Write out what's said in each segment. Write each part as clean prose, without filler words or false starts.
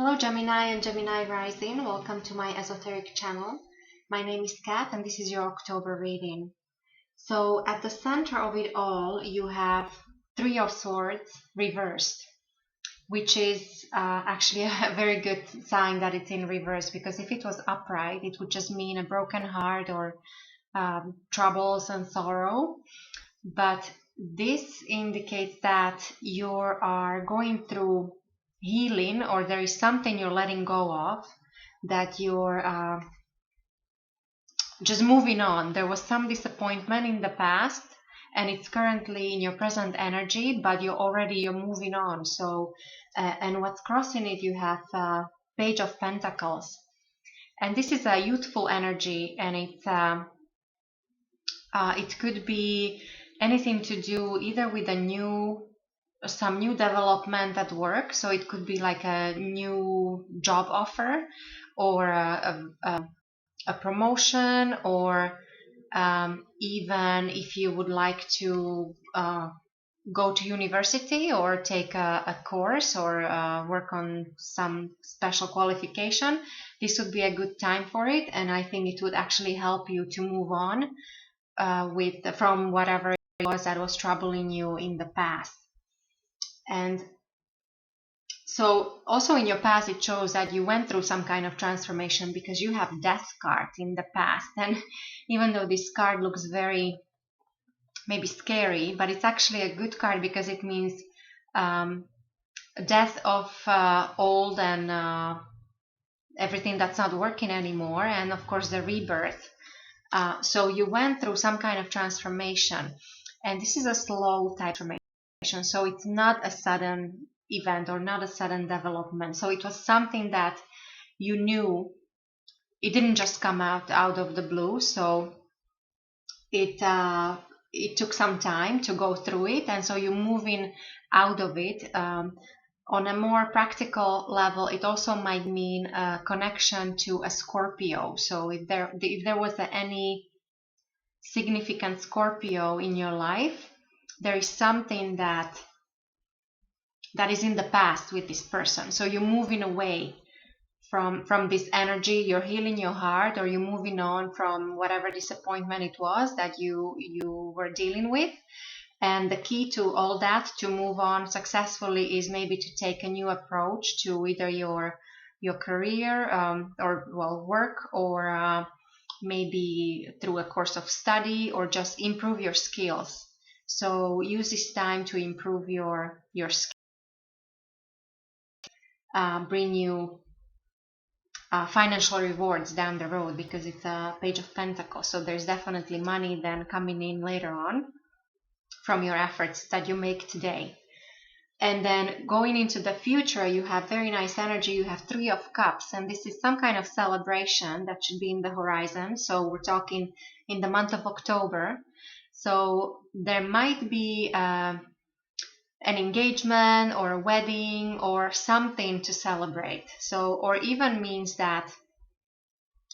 Hello Gemini and Gemini Rising, welcome to my esoteric channel. My name is Kat and this is your October reading. So at the center of it all you have Three of Swords reversed, which is actually a very good sign that it's in reverse, because if it was upright it would just mean a broken heart or troubles and sorrow. But this indicates that you are going through healing, or there is something you're letting go of, that you're just moving on. There was some disappointment in the past and it's currently in your present energy, but you're moving on. So and what's crossing it, you have Page of Pentacles, and this is a youthful energy, and it could be anything to do either with some new development at work. So it could be like a new job offer, or a promotion, or even if you would like to go to university or take a course, or work on some special qualification. This would be a good time for it, and I think it would actually help you to move on from whatever it was that was troubling you in the past. And so also in your past it shows that you went through some kind of transformation, because you have Death card in the past. And even though this card looks very maybe scary, but it's actually a good card, because it means death of old and everything that's not working anymore, and of course the rebirth. So you went through some kind of transformation, and this is a slow type transformation, so it's not a sudden event or not a sudden development. So it was something that you knew, it didn't just come out of the blue. So it took some time to go through it, and so you're moving out of it. On a more practical level, it also might mean a connection to a Scorpio. So if there was any significant Scorpio in your life, there is something that is in the past with this person. So you're moving away from this energy, you're healing your heart, or you're moving on from whatever disappointment it was that you were dealing with. And the key to all that, to move on successfully, is maybe to take a new approach to either your career, or work, or maybe through a course of study, or just improve your skills. So use this time to improve your skills, bring you financial rewards down the road, because it's a Page of Pentacles. So there's definitely money then coming in later on from your efforts that you make today. And then going into the future, you have very nice energy. You have Three of Cups, and this is some kind of celebration that should be in the horizon. So we're talking in the month of October. So there might be an engagement or a wedding or something to celebrate. So, or even means that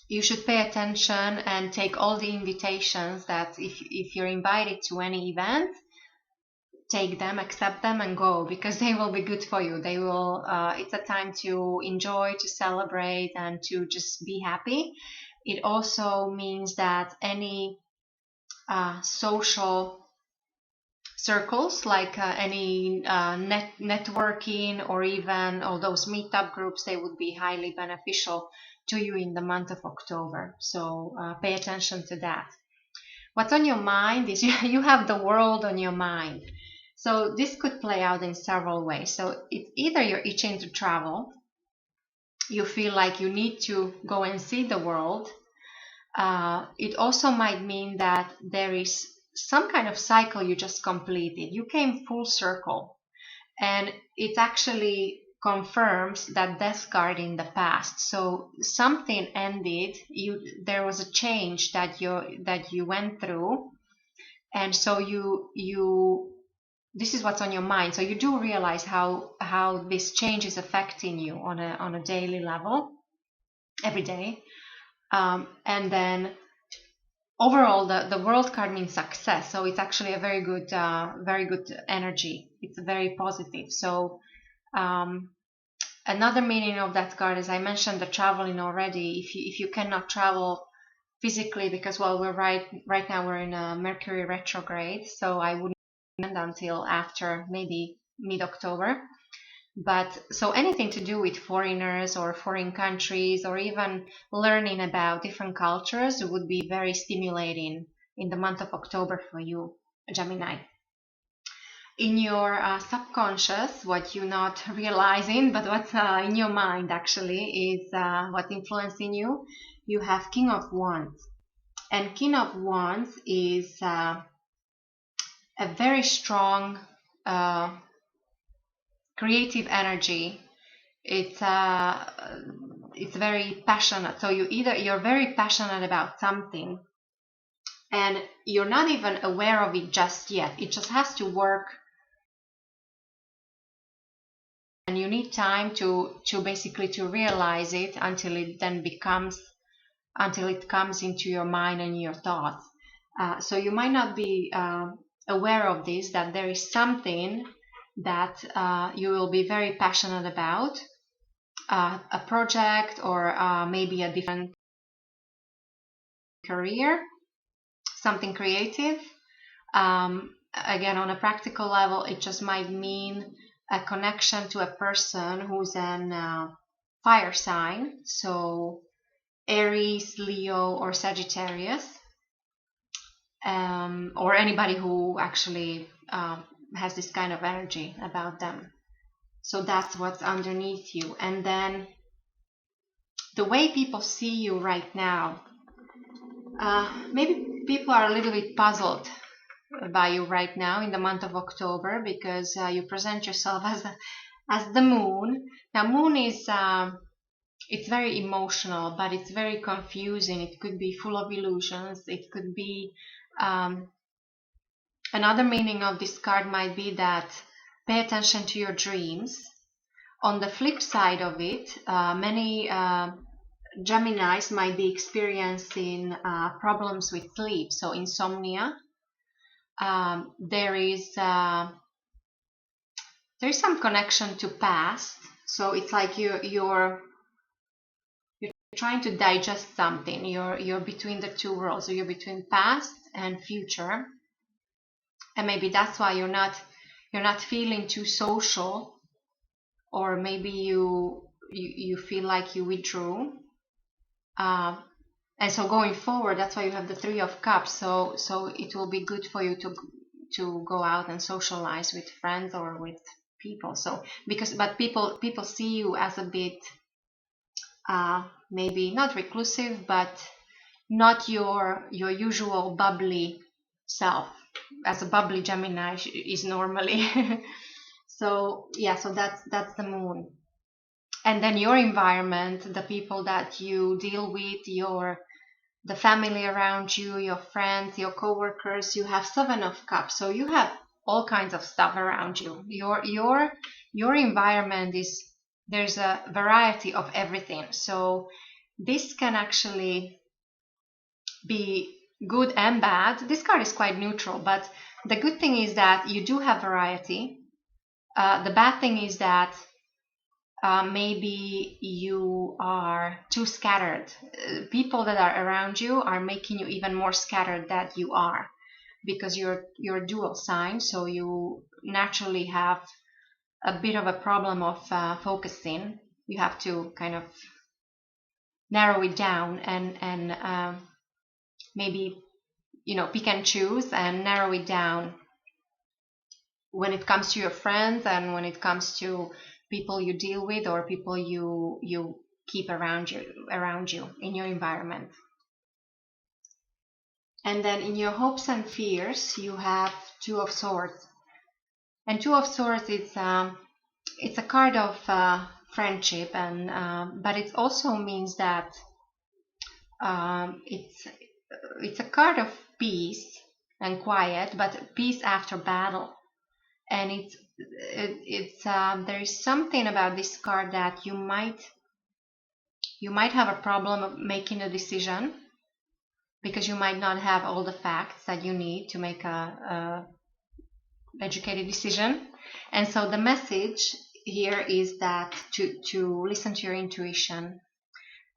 you should pay attention and take all the invitations, that if you're invited to any event, take them, accept them, and go, because they will be good for you. They will it's a time to enjoy, to celebrate, and to just be happy. It also means that any social circles, like any networking, or even all those meetup groups, they would be highly beneficial to you in the month of October. So pay attention to that. What's on your mind is you have the world on your mind. So this could play out in several ways. So it's either you're itching to travel, you feel like you need to go and see the world. It also might mean that there is some kind of cycle you just completed. You came full circle, and it actually confirms that Death card in the past. So something ended, there was a change that you went through, and so this is what's on your mind. So you do realize how this change is affecting you on a daily level, every day. And then overall, the World card means success. So it's actually a very good energy. It's very positive. So Another meaning of that card, as I mentioned, the traveling already. If you cannot travel physically, because well, we're right now we're in a Mercury retrograde, so I wouldn't until after maybe mid-October. But so anything to do with foreigners or foreign countries, or even learning about different cultures, would be very stimulating in the month of October for you, Gemini. In your subconscious, what you're not realizing, but what's in your mind actually, is what influencing you. You have King of Wands. And King of Wands is a very strong creative energy. It's very passionate. So you're very passionate about something, and you're not even aware of it just yet. It just has to work, and you need time to basically to realize it until it comes into your mind and your thoughts. So you might not be aware of this, that there is something that you will be very passionate about, a project, or maybe a different career, something creative. Again, on a practical level, it just might mean a connection to a person who's an fire sign, so Aries, Leo, or Sagittarius, or anybody who actually has this kind of energy about them. So that's what's underneath you. And then the way people see you right now, maybe people are a little bit puzzled by you right now in the month of October, because you present yourself as the moon. Now, moon is it's very emotional, but it's very confusing. It could be full of illusions. It could be another meaning of this card might be that pay attention to your dreams. On the flip side of it, many Geminis might be experiencing problems with sleep, so insomnia. There is some connection to past, so it's like you're trying to digest something. You're between the two worlds, so you're between past and future, and maybe that's why you're not feeling too social, or maybe you feel like you withdrew. And so going forward, that's why you have the Three of Cups. So it will be good for you to go out and socialize with friends or with people. So but people see you as a bit maybe not reclusive, but not your usual bubbly self, as a bubbly Gemini is normally. So yeah, so that's the moon. And then your environment, the people that you deal with, the family around you, your friends, your co-workers, you have Seven of Cups. So you have all kinds of stuff around you. Your environment there's a variety of everything. So this can actually be good and bad. This card is quite neutral, but the good thing is that you do have variety. The bad thing is that maybe you are too scattered. People that are around you are making you even more scattered than you are, because you're dual sign, so you naturally have a bit of a problem of focusing. You have to kind of narrow it down and maybe pick and choose and narrow it down when it comes to your friends, and when it comes to people you deal with, or people you keep around you in your environment. And then in your hopes and fears, you have Two of Swords. And Two of Swords, it's a card of friendship, and but it also means that it's a card of peace and quiet, but peace after battle. And there is something about this card that you might have a problem of making a decision, because you might not have all the facts that you need to make a educated decision. And so the message here is that to listen to your intuition.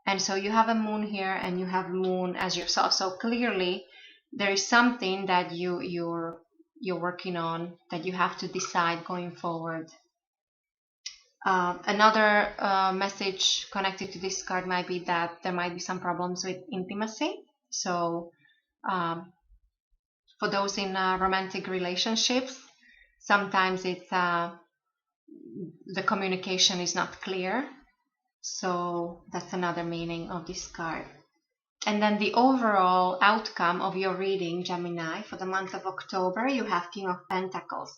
And so you have a moon here and you have moon as yourself. So clearly there is something that you're working on, that you have to decide going forward. Another message connected to this card might be that there might be some problems with intimacy. So for those in romantic relationships, sometimes it's the communication is not clear. So that's another meaning of this card. And then the overall outcome of your reading, Gemini, for the month of October, you have King of Pentacles.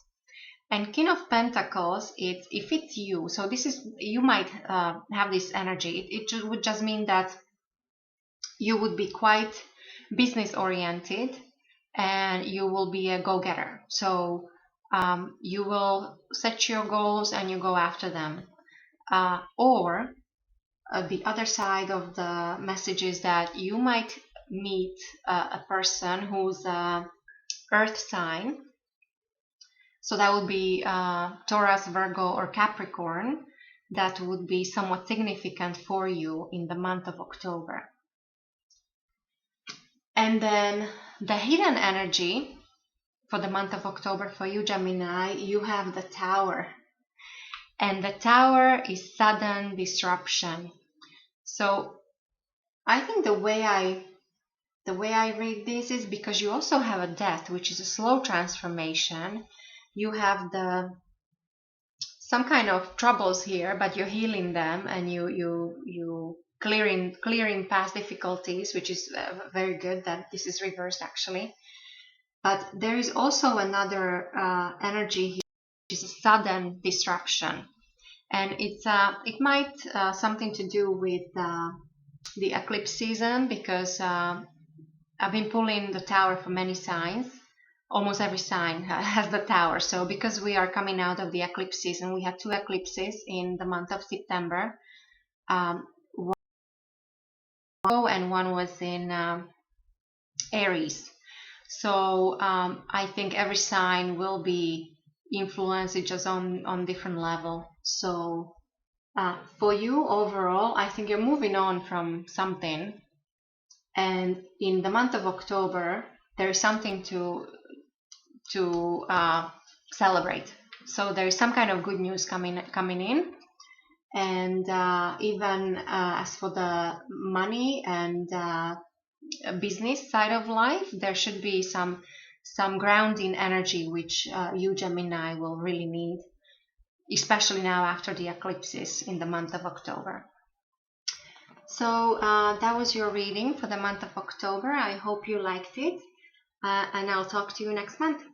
And King of Pentacles, if it's you, so this is, you might have this energy. It would just mean that you would be quite business oriented and you will be a go-getter. So you will set your goals and you go after them. Or the other side of the message is that you might meet a person who's earth sign. So that would be Taurus, Virgo, or Capricorn. That would be somewhat significant for you in the month of October. And then the hidden energy for the month of October for you, Gemini, you have the Tower. And the Tower is sudden disruption. So I think the way I read this is because you also have a Death, which is a slow transformation. You have some kind of troubles here, but you're healing them, and you clearing past difficulties, which is very good. That this is reversed actually. But there is also another energy here, which is a sudden disruption, and it might something to do with the eclipse season, because I've been pulling the Tower for many signs. Almost every sign has the Tower. So because we are coming out of the eclipse season, we had 2 eclipses in the month of September. One and one was in Aries. So I think every sign will be influenced, just on different level. So for you overall, I think you're moving on from something, and in the month of October there is something to celebrate. So there is some kind of good news coming in, and even as for the money and business side of life, there should be some grounding energy, which you, Gemini, will really need, especially now after the eclipses in the month of October. So that was your reading for the month of October. I hope you liked it, and I'll talk to you next month.